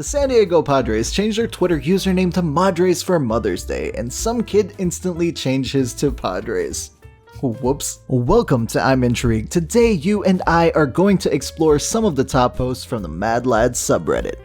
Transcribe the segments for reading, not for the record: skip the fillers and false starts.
The San Diego Padres changed their Twitter username to Madres for Mother's Day, and some kid instantly changed his to Padres. Whoops. Welcome to I'm Intrigued. Today, you and I are going to explore some of the top posts from the Madlads subreddit.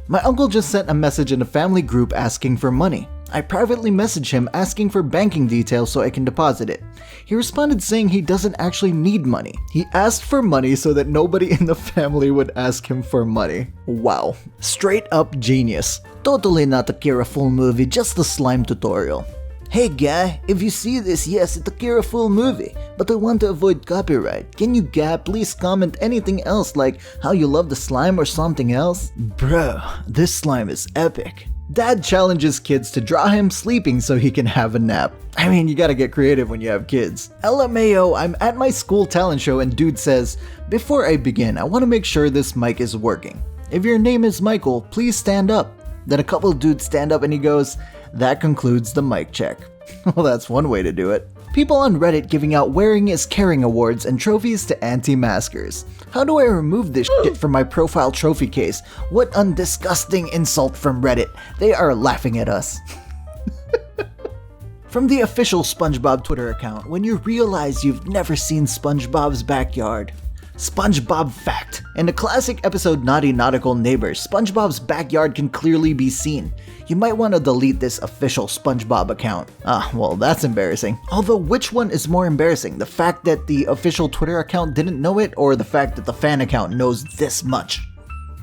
My uncle just sent a message in a family group asking for money. I privately messaged him asking for banking details so I can deposit it. He responded saying he doesn't actually need money. He asked for money so that nobody in the family would ask him for money. Wow. Straight up genius. Totally not a Kira full movie, just a slime tutorial. Hey guy, if you see this, yes, it's a Kira full movie, but I want to avoid copyright. Can you guy please comment anything else like how you love the slime or something else? Bro, this slime is epic. Dad challenges kids to draw him sleeping so he can have a nap. I mean, you gotta get creative when you have kids. LMAO, I'm at my school talent show and dude says, before I begin, I want to make sure this mic is working. If your name is Michael, please stand up. Then a couple dudes stand up and he goes, that concludes the mic check. Well, that's one way to do it. People on Reddit giving out wearing is caring awards and trophies to anti-maskers. How do I remove this shit from my profile trophy case? What undisgusting insult from Reddit. They are laughing at us. From the official SpongeBob Twitter account, when you realize you've never seen SpongeBob's backyard. SpongeBob fact. In the classic episode Naughty Nautical Neighbors, SpongeBob's backyard can clearly be seen. You might want to delete this official SpongeBob account. Well, that's embarrassing. Although, which one is more embarrassing? The fact that the official Twitter account didn't know it, or the fact that the fan account knows this much?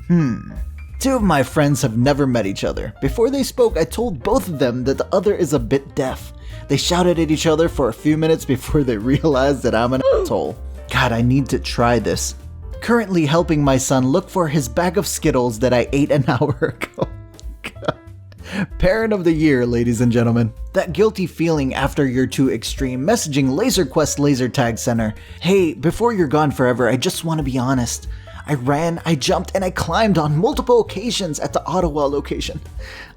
Two of my friends have never met each other. Before they spoke, I told both of them that the other is a bit deaf. They shouted at each other for a few minutes before they realized that I'm an asshole. God, I need to try this. Currently helping my son look for his bag of Skittles that I ate an hour ago. God. Parent of the year, ladies and gentlemen. That guilty feeling after you're too extreme, messaging LaserQuest Laser Tag Center. Hey, before you're gone forever, I just want to be honest. I ran, I jumped, and I climbed on multiple occasions at the Ottawa location.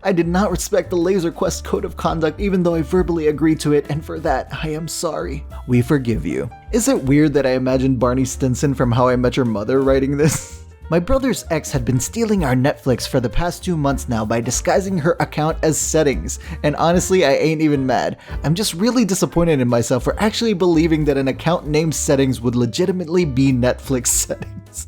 I did not respect the LaserQuest code of conduct even though I verbally agreed to it, and for that, I am sorry. We forgive you. Is it weird that I imagined Barney Stinson from How I Met Your Mother writing this? My brother's ex had been stealing our Netflix for the past 2 months now by disguising her account as settings, and honestly, I ain't even mad. I'm just really disappointed in myself for actually believing that an account named settings would legitimately be Netflix settings.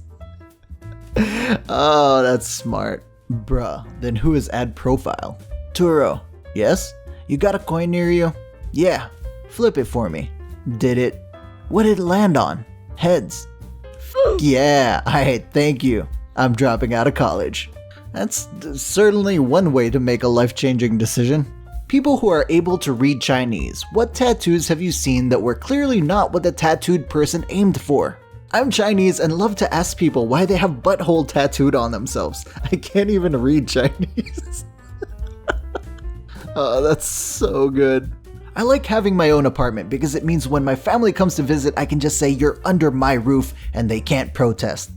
Oh, that's smart. Bruh, then who is add profile? Turo, yes? You got a coin near you? Yeah, flip it for me. Did it? What did it land on? Heads. Yeah, alright, thank you. I'm dropping out of college. That's certainly one way to make a life-changing decision. People who are able to read Chinese, what tattoos have you seen that were clearly not what the tattooed person aimed for? I'm Chinese and love to ask people why they have butthole tattooed on themselves. I can't even read Chinese. Oh, that's so good. I like having my own apartment because it means when my family comes to visit, I can just say you're under my roof and they can't protest.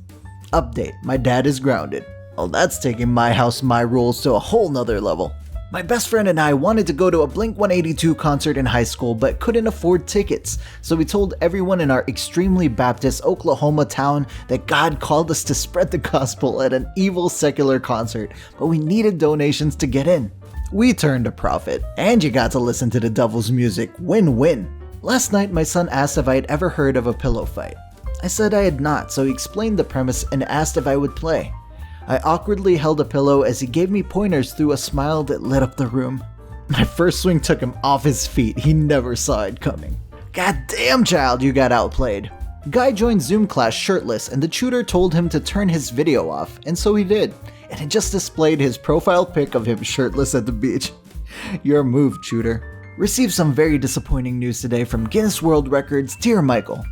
Update, my dad is grounded. Well, that's taking my house, my rules to a whole nother level. My best friend and I wanted to go to a Blink-182 concert in high school but couldn't afford tickets, so we told everyone in our extremely Baptist Oklahoma town that God called us to spread the gospel at an evil secular concert, but we needed donations to get in. We turned a profit, and you got to listen to the devil's music. Win-win. Last night, my son asked if I had ever heard of a pillow fight. I said I had not, so he explained the premise and asked if I would play. I awkwardly held a pillow as he gave me pointers through a smile that lit up the room. My first swing took him off his feet. He never saw it coming. God damn, child, you got outplayed. Guy joined Zoom class shirtless, and the tutor told him to turn his video off, and so he did. And it just displayed his profile pic of him shirtless at the beach. Your move, tutor. Received some very disappointing news today from Guinness World Records. Dear Michael,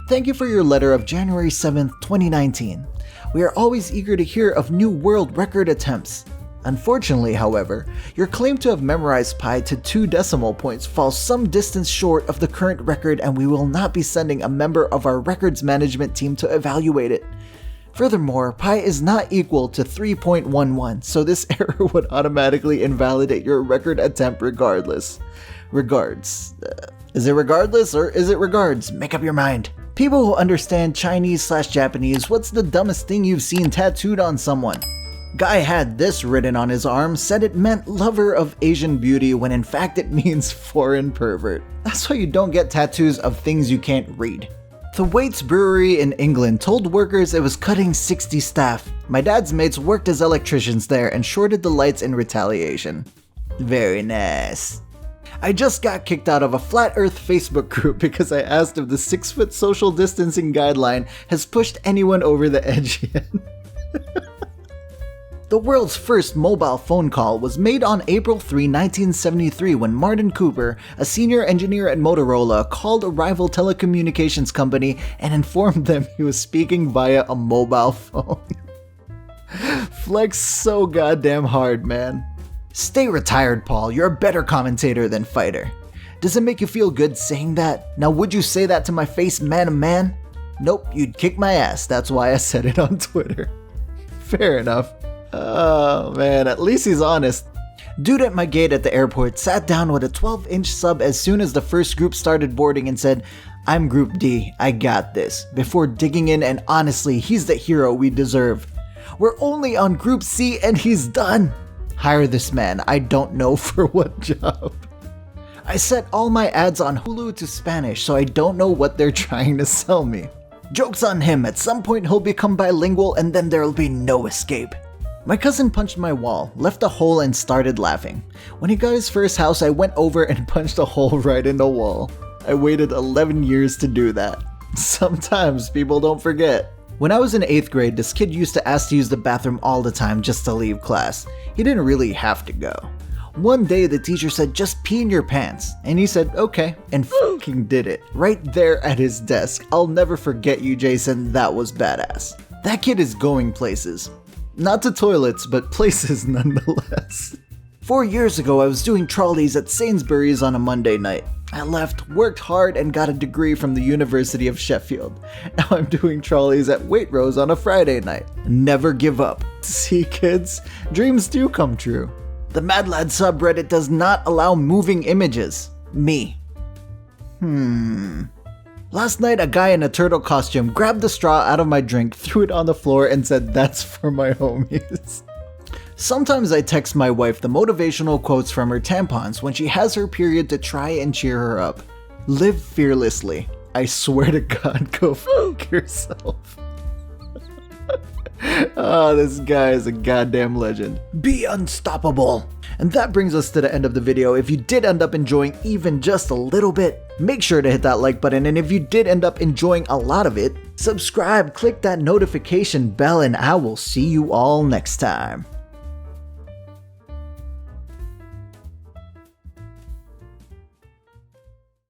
thank you for your letter of January 7th, 2019. We are always eager to hear of new world record attempts. Unfortunately, however, your claim to have memorized pi to 2 decimal points falls some distance short of the current record, and we will not be sending a member of our records management team to evaluate it. Furthermore, pi is not equal to 3.11, so this error would automatically invalidate your record attempt regardless. Regards. Is it regardless or is it regards? Make up your mind. People who understand Chinese/Japanese, what's the dumbest thing you've seen tattooed on someone? Guy had this written on his arm, said it meant lover of Asian beauty when in fact it means foreign pervert. That's why you don't get tattoos of things you can't read. The Waits Brewery in England told workers it was cutting 60 staff. My dad's mates worked as electricians there and shorted the lights in retaliation. Very nice. I just got kicked out of a Flat Earth Facebook group because I asked if the 6-foot social distancing guideline has pushed anyone over the edge yet. The world's first mobile phone call was made on April 3, 1973 when Martin Cooper, a senior engineer at Motorola, called a rival telecommunications company and informed them he was speaking via a mobile phone. Flex so goddamn hard, man. Stay retired, Paul. You're a better commentator than fighter. Does it make you feel good saying that? Now would you say that to my face, man to man? Nope, you'd kick my ass. That's why I said it on Twitter. Fair enough. Oh man, at least he's honest. Dude at my gate at the airport sat down with a 12-inch sub as soon as the first group started boarding and said, "I'm Group D, I got this," before digging in, and honestly, he's the hero we deserve. We're only on Group C and he's done. Hire this man, I don't know for what job. I set all my ads on Hulu to Spanish, so I don't know what they're trying to sell me. Joke's on him, at some point he'll become bilingual and then there'll be no escape. My cousin punched my wall, left a hole, and started laughing. When he got his first house, I went over and punched a hole right in the wall. I waited 11 years to do that. Sometimes people don't forget. When I was in 8th grade, this kid used to ask to use the bathroom all the time just to leave class. He didn't really have to go. One day the teacher said, "Just pee in your pants," and he said, "Okay," and fucking did it. Right there at his desk. I'll never forget you, Jason, that was badass. That kid is going places. Not to toilets, but places nonetheless. 4 years ago, I was doing trolleys at Sainsbury's on a Monday night. I left, worked hard, and got a degree from the University of Sheffield. Now I'm doing trolleys at Waitrose on a Friday night. Never give up. See, kids? Dreams do come true. The Madlads Subreddit does not allow moving images. Me. Last night, a guy in a turtle costume grabbed the straw out of my drink, threw it on the floor, and said, "That's for my homies." Sometimes I text my wife the motivational quotes from her tampons when she has her period to try and cheer her up. Live fearlessly. I swear to God, go fuck yourself. Oh, this guy is a goddamn legend. Be unstoppable. And that brings us to the end of the video. If you did end up enjoying even just a little bit, make sure to hit that like button. And if you did end up enjoying a lot of it, subscribe, click that notification bell, and I will see you all next time.